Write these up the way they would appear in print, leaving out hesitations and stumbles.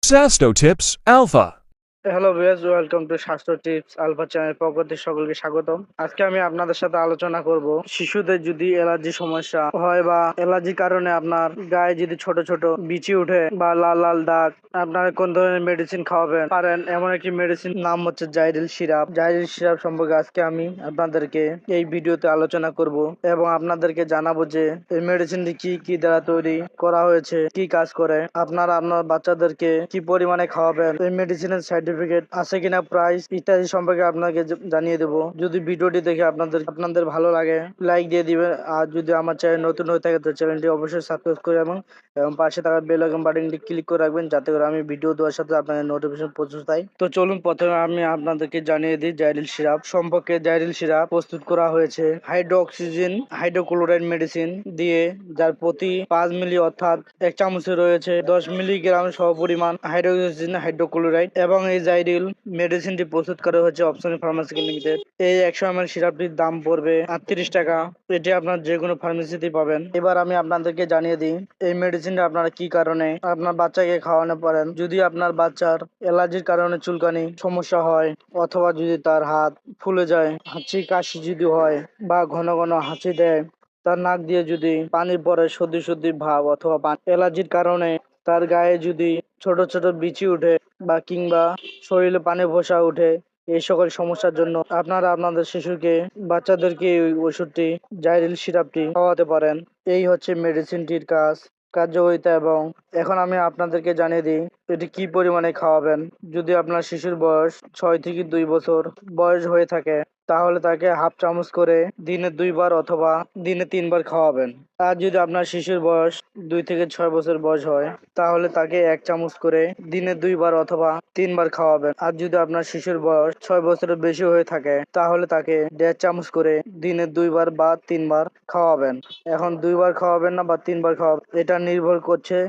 Sasto Tips Alpha. Hello viewers, welcome to স্বাস্থ্য tips alpha channel পক্ষ থেকে সকলকে স্বাগতম। আজকে আমি আপনাদের সাথে আলোচনা করব শিশুদের যদি অ্যালার্জি সমস্যা হয় বা অ্যালার্জির কারণে আপনার গায়ে যদি ছোট ছোট বিচি উঠে বা লাল লাল দাগ, আপনারা কোন ধরনের মেডিসিন খাওয়াবেন পারেন। এমন একটি মেডিসিন নাম হচ্ছে জাইরিল সিরাপ। জাইরিল সিরাপ সম্পর্কে আজকে আমি আপনাদেরকে এই ভিডিওতে আলোচনা করব এবং আপনাদেরকে জানাবো যে এই মেডিসিনটি কি কি দ্বারা তৈরি করা হয়েছে, কি কাজ করে, আপনারা আপনার বাচ্চাদেরকে কি পরিমাণে খাওয়াবেন, এই মেডিসিনের সার্টিফিকেট আছে কিনা, প্রাইস ইত্যাদি সম্পর্কে আপনাকে জানিয়ে দেবো। যদি ভিডিওটি দেখে আপনাদের ভালো লাগে লাইক দিয়ে দিবেন, আর যদি আমার চ্যানেল নতুন হয়ে থাকে তো চ্যানেলটি অবশ্যই সাবস্ক্রাইব করে এবং পাশে থাকা বেল আইকন বাটনটি ক্লিক করে রাখবেন, যাতে করে আমি ভিডিও দেওয়ার সাথে আপনাদের নোটিফিকেশন পৌঁছায়। তো চলুন প্রথমে আমি আপনাদেরকে জানিয়ে দিই জাইরিল সিরাপ সম্পর্কে। জাইরিল সিরাপ প্রস্তুত করা হয়েছে হাইড্রোক্সিজিন হাইড্রোক্লোরাইড মেডিসিন দিয়ে, যার প্রতি 5 মিলি অর্থাৎ এক চামচে রয়েছে 10 মিলিগ্রাম সমপরিমাণ হাইড্রোক্সিজিন হাইড্রোক্লোরাইড। এবং এই জাইরিল মেডিসিনটি প্রস্তুত করা হয়েছে অপশন ফার্মাসিউটিক্যাল লিমিটেড। এই 100 ml সিরাপটির দাম পড়বে 38 টাকা। এটি আপনার যে কোনো ফার্মেসিতেই পাবেন। এবার আমি আপনাদেরকে জানিয়ে দিই এই মেডিসিনটা আপনারা কি কারণে আপনার বাচ্চাকে খাওয়ানো পারেন। যদি আপনার বাচ্চার অ্যালার্জির কারণে চুলকানি সমস্যা হয়, অথবা যদি তার হাত ফুলে যায়, হাঁচি কাশি যদি হয় বা ঘন ঘন হাঁচি দেয়, তার নাক দিয়ে যদি পানি পড়ে সর্দি সর্দি ভাব, অথবা অ্যালার্জির কারণে তার গায়ে যদি ছোট ছোট বিচি উঠে বা কিংবা শরীরে পানি ফোসা উঠে, এই সকল সমস্যার জন্য আপনারা আপনাদের শিশুকে বাচ্চাদেরকে ওই ওষুধটি জাইরিল সিরাপটি খাওয়াতে পারেন। এই হচ্ছে মেডিসিনটির কার্যকারিতা। এবং এখন আমি আপনাদেরকে জানিয়ে দিই এটি কি পরিমাণে খাওয়াবেন। যদি আপনার শিশুর বয়স 6 থেকে 2 বছর বয়স হয়ে থাকে, তাহলে তাকে হাফ চামচ করে দিনে 2 বার অথবা দিনে 3 বার খাওয়াবেন। আর যদি আপনার শিশুর বয়স 2 থেকে 6 বছর বয়স হয়, তাহলে তাকে 1 চামচ করে দিনে 2 বার অথবা 3 বার খাওয়াবেন। আর যদি আপনার শিশুর বয়স 6 বছরের বেশি হয়ে থাকে, তাহলে তাকে 1.5 চামচ করে দিনে 2 বার বা 3 বার খাওয়াবেন। এখন 2 বার খাওয়াবেন না বা 3 বার খাওয়াবেন, এটা নির্ভর করছে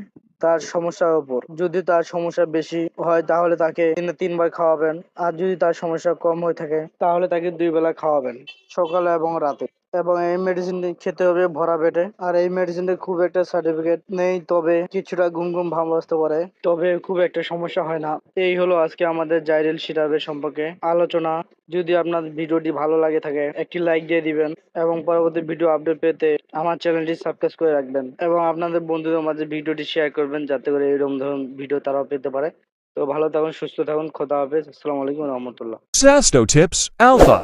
তার সমস্যার উপর। যদি তার সমস্যা বেশি হয় তাহলে তাকে দিনে 3 বার খাওয়াবেন। আর যদি তার সমস্যা কম হয়ে থাকে তাহলে তাকে 2 বেলা খাওয়াবেন, সকালে এবং রাতে। এবং এই মেডিসিনটি খেতে হবে ভরা পেটে। আর এই মেডিসিনটি খুব একটা সার্টিফিকেট নেই, তবে কিছুটা ঘুম ঘুম ভাব আসতে পারে, তবে খুব একটা সমস্যা হয় না। এই হলো আজকে আমাদের জাইরিল সিরাপের সম্পর্কে আলোচনা। যদি আপনার ভিডিওটি ভালো লাগে থাকে একটি লাইক দিয়ে দিবেন এবং পরবর্তী ভিডিও আপডেট পেতে আমার চ্যানেলটি সাবস্ক্রাইব করে রাখবেন এবং আপনাদের বন্ধুদের মাঝে ভিডিওটি শেয়ার করবেন, যাতে করে এরকম ধরনের ভিডিও তারাও পেতে পারে। তো ভালো থাকুন, সুস্থ থাকুন, খোদা হাফেজ, আসসালামু আলাইকুম রহমতুল্লাহ। Sasto Tips Alpha.